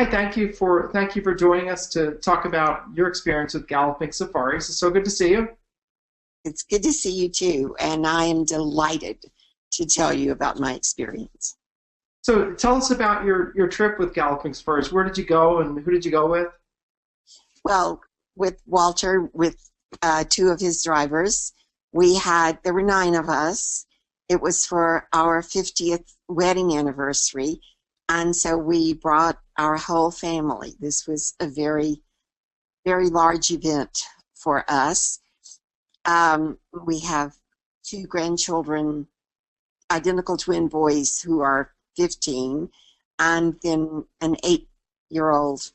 thank you for joining us to talk about your experience with Galloping Safaris. It's so good to see you. It's good to see you too, and I am delighted to tell you about my experience. So tell us about your trip with Galloping Safaris. Where did you go and who did you go with? Well, with Walter, with two of his drivers, there were 9 of us. It was for our 50th wedding anniversary, and so we brought our whole family. This was a very, very large event for us. We have 2 grandchildren, identical twin boys who are 15, and then an 8-year-old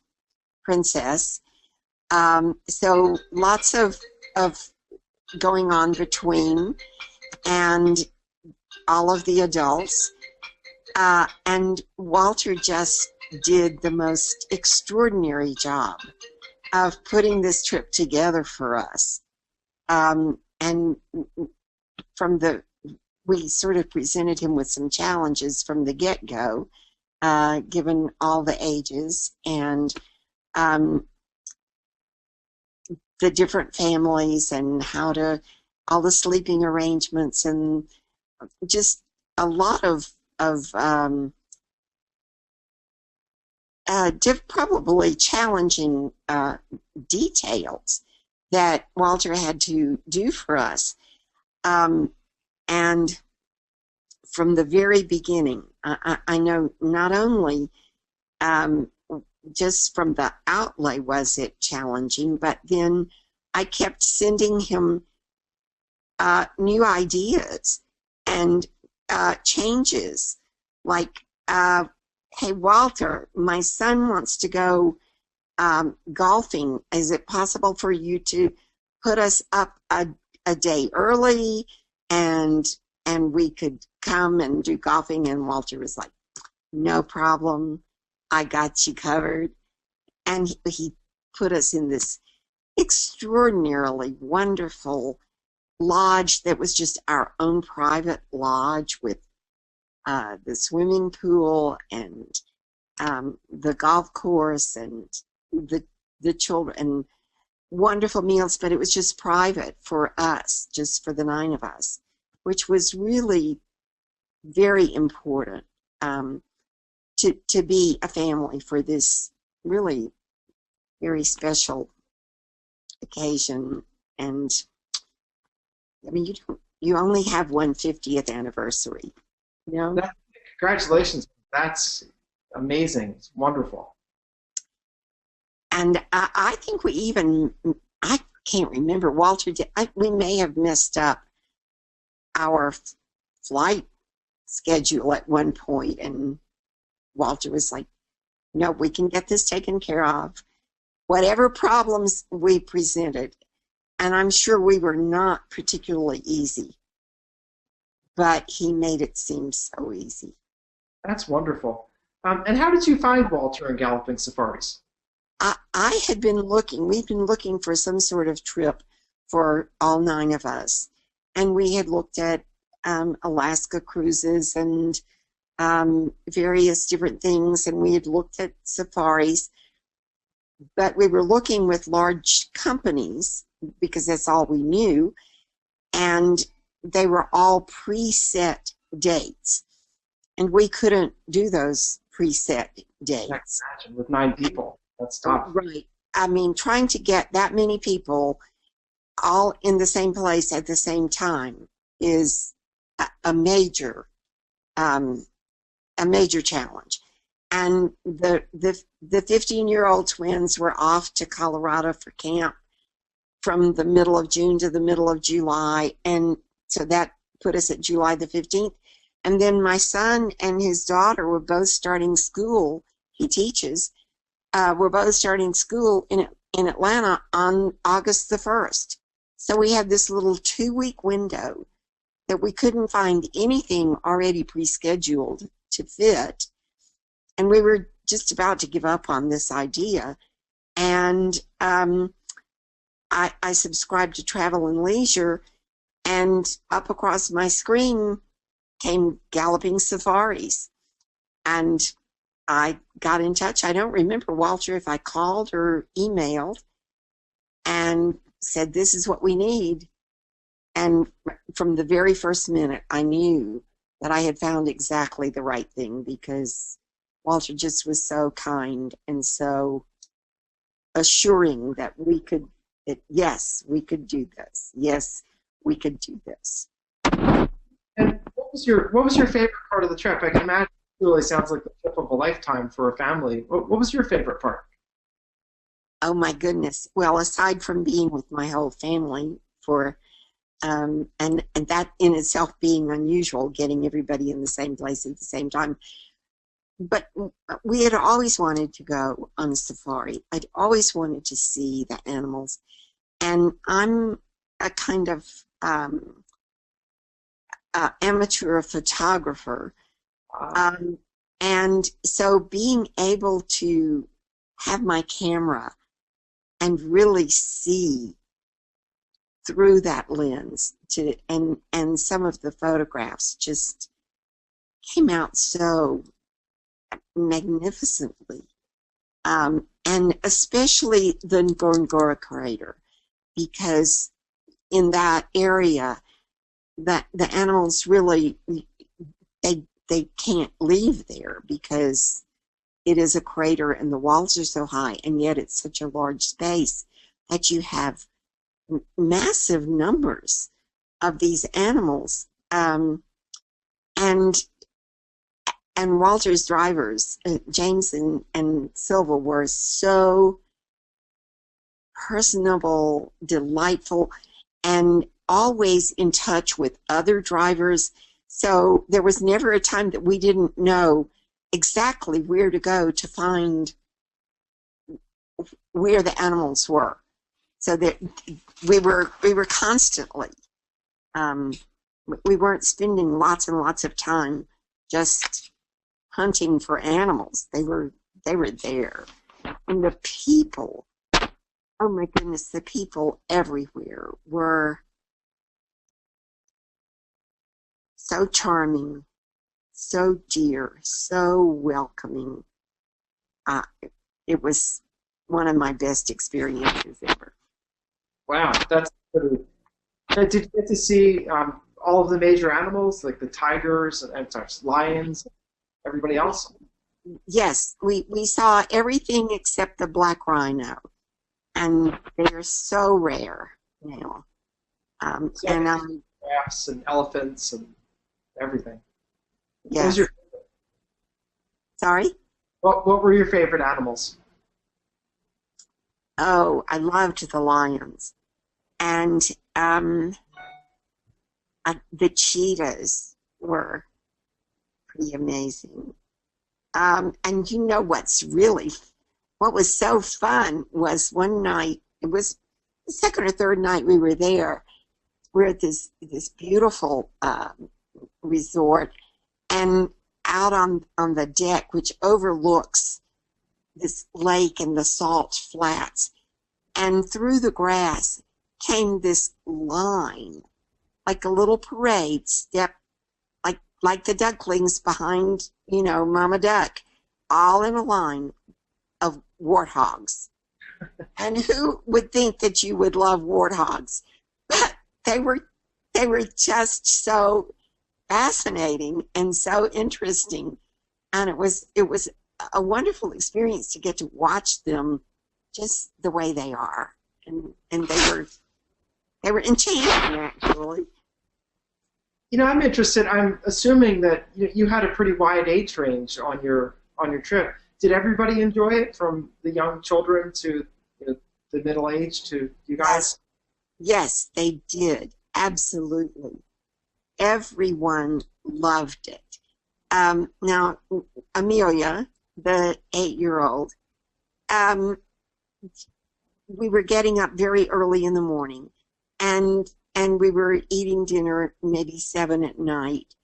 princess. So lots of going on between, and all of the adults. And Walter just did the most extraordinary job of putting this trip together for us. And we sort of presented him with some challenges from the get-go, given all the ages and the different families and all the sleeping arrangements, and just a lot of probably challenging details that Walter had to do for us. And from the very beginning, I know not only just from the outlay was it challenging, but then I kept sending him new ideas and changes, like, hey, Walter, my son wants to go golfing. Is it possible for you to put us up a day early and we could come and do golfing? And Walter was like, no problem, I got you covered. And he put us in this extraordinarily wonderful lodge that was just our own private lodge with the swimming pool and the golf course and the children, and wonderful meals, but it was just private for us, just for the 9 of us, which was really very important, to be a family for this really very special occasion. And I mean, you only have one 50th anniversary, you know? Congratulations. That's amazing. It's wonderful. And I think I can't remember, Walter we may have messed up our flight schedule at one point, and Walter was like, no, we can get this taken care of. Whatever problems we presented, and I'm sure we were not particularly easy, but he made it seem so easy. That's wonderful. And how did you find Walter and Galloping Safaris? I had been looking, we'd been looking for some sort of trip for all 9 of us. And we had looked at Alaska cruises and various different things, and we had looked at safaris. But we were looking with large companies because that's all we knew, and they were all preset dates. And we couldn't do those preset dates. I can imagine, with 9 people. That's tough. Right. I mean, trying to get that many people all in the same place at the same time is a major challenge. And the 15-year-old twins were off to Colorado for camp from the middle of June to the middle of July, and so that put us at July the 15th. And then my son and his daughter were both starting school. He teaches. We're both starting school in Atlanta on August the 1st. So we had this little 2-week window that we couldn't find anything already pre-scheduled to fit. And we were just about to give up on this idea. And I subscribed to Travel and Leisure, and up across my screen came Galloping Safaris. And I got in touch. I don't remember, Walter, if I called or emailed and said, this is what we need. And from the very first minute, I knew that I had found exactly the right thing, because Walter just was so kind and so assuring that yes, we could do this. Yes, we could do this. And what was your favorite part of the trip? I can imagine it really sounds like the trip of a lifetime for a family. What was your favorite part? Oh my goodness. Well, aside from being with my whole family for and that in itself being unusual, getting everybody in the same place at the same time. But we had always wanted to go on safari. I'd always wanted to see the animals. And I'm a kind of amateur photographer. And so being able to have my camera and really see through that lens and some of the photographs just came out so magnificently, and especially the Ngorongoro crater, because in that area that the animals really they can't leave there, because it is a crater and the walls are so high, and yet it's such a large space that you have massive numbers of these animals, and Walter's drivers, James and Silva, were so personable, delightful, and always in touch with other drivers. So there was never a time that we didn't know exactly where to go to find where the animals were. So that we were constantly, we weren't spending lots and lots of time just hunting for animals. They were there. And the people, oh my goodness, the people everywhere were so charming, so dear, so welcoming. It was one of my best experiences ever. Wow, that's pretty. Did you get to see all of the major animals, like the tigers and sorry, lions, everybody else? Yes, we saw everything except the black rhino, and they are so rare now. And Giraffes and elephants and everything. What was yes, sorry. what were your favorite animals? Oh, I loved the lions, and the cheetahs were pretty amazing. And you know what was so fun was one night, it was the second or third night we were there, we're at this beautiful resort, and out on the deck, which overlooks this lake and the salt flats, and through the grass came this line, like a little parade, step like the ducklings behind, Mama Duck, all in a line of warthogs. And who would think that you would love warthogs? But they were just so fascinating and so interesting, and it was a wonderful experience to get to watch them just the way they are, and they were enchanting, actually. I'm interested. I'm assuming that you had a pretty wide age range on your trip. Did everybody enjoy it, from the young children to the middle age to you guys? Yes, they did. Absolutely. Everyone loved it. Now, Amelia, the 8-year-old, we were getting up very early in the morning, and we were eating dinner maybe 7 at night.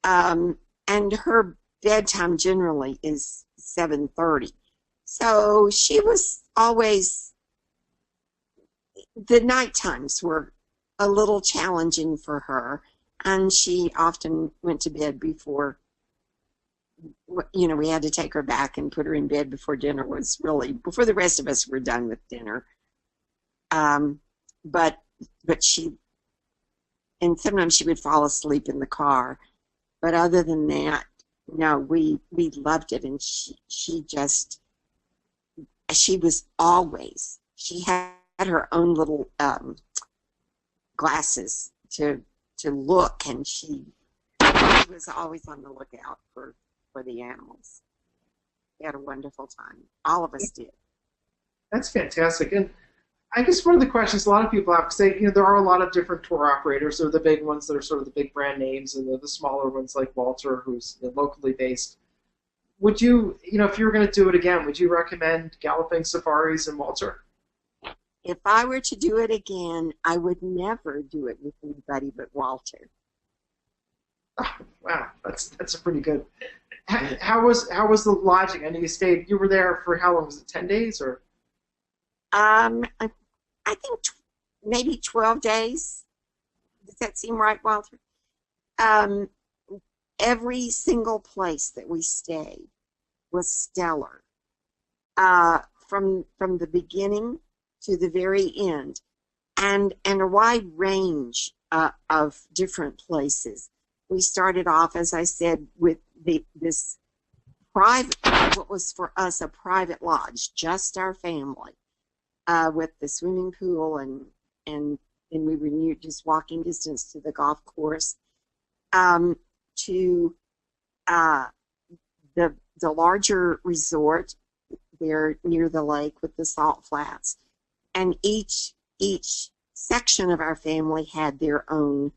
And her bedtime generally is 7:30. So she was always, the night times were a little challenging for her, and she often went to bed before you know, we had to take her back and put her in bed before dinner was really, before the rest of us were done with dinner. Um, but she, and sometimes she would fall asleep in the car. But other than that, no, we loved it, and she just, she was always, she had her own little glasses to look, and she was always on the lookout for the animals. We had a wonderful time. All of us did. That's fantastic. And I guess one of the questions a lot of people have to say, there are a lot of different tour operators. There are the big ones that are sort of the big brand names, and the smaller ones like Walter, who's locally based. Would you, if you were going to do it again, would you recommend Galloping Safaris and Walter? If I were to do it again, I would never do it with anybody but Walter. Oh, wow, that's a pretty good. How was the lodging? I know you stayed. You were there for how long? Was it 10 days or? I think maybe 12 days. Does that seem right, Walter? Um, every single place that we stayed was stellar, from the beginning to the very end, and a wide range of different places. We started off, as I said, with this private, what was for us a private lodge, just our family, with the swimming pool, and we were near, just walking distance to the golf course, to the larger resort there near the lake with the salt flats, and each section of our family had their own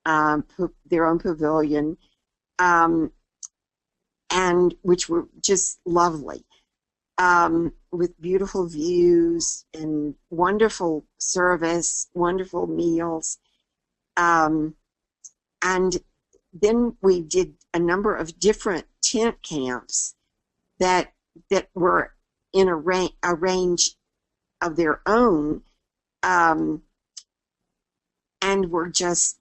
pavilion, and which were just lovely, with beautiful views and wonderful service, wonderful meals, and then we did a number of different tent camps that were in a range of their own, and were just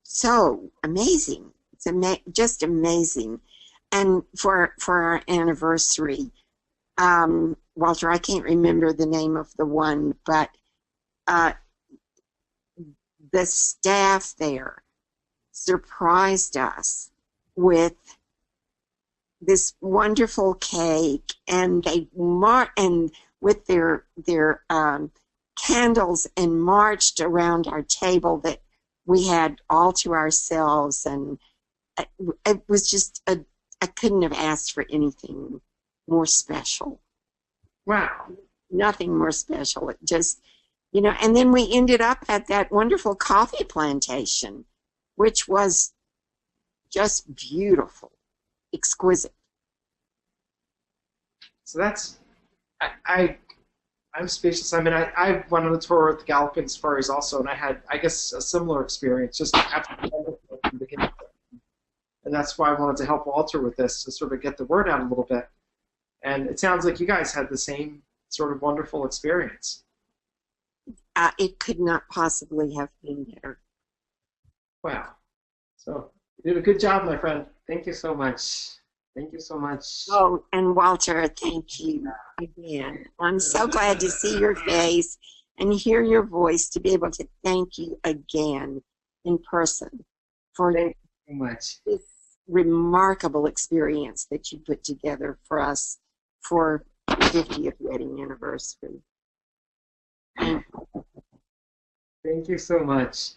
so amazing. It's just amazing. And for our anniversary, Walter, I can't remember the name of the one, but the staff there surprised us with this wonderful cake, and and with their candles, and marched around our table that we had all to ourselves, and it was just I couldn't have asked for anything more special. Wow. Nothing more special. It just, and then we ended up at that wonderful coffee plantation, which was just beautiful, exquisite. So that's I'm speechless. I mean, I went on a tour with the Galloping Safaris also, and I had, I guess, a similar experience, just absolutely wonderful from the beginning. And that's why I wanted to help Walter with this, to sort of get the word out a little bit. And it sounds like you guys had the same sort of wonderful experience. It could not possibly have been better. Wow. So you did a good job, my friend. Thank you so much. Thank you so much. Oh, and Walter, thank you again. I'm so glad to see your face and hear your voice, to be able to thank you again in person for Thank you so much. this remarkable experience that you put together for us for the 50th wedding anniversary. Thank you so much.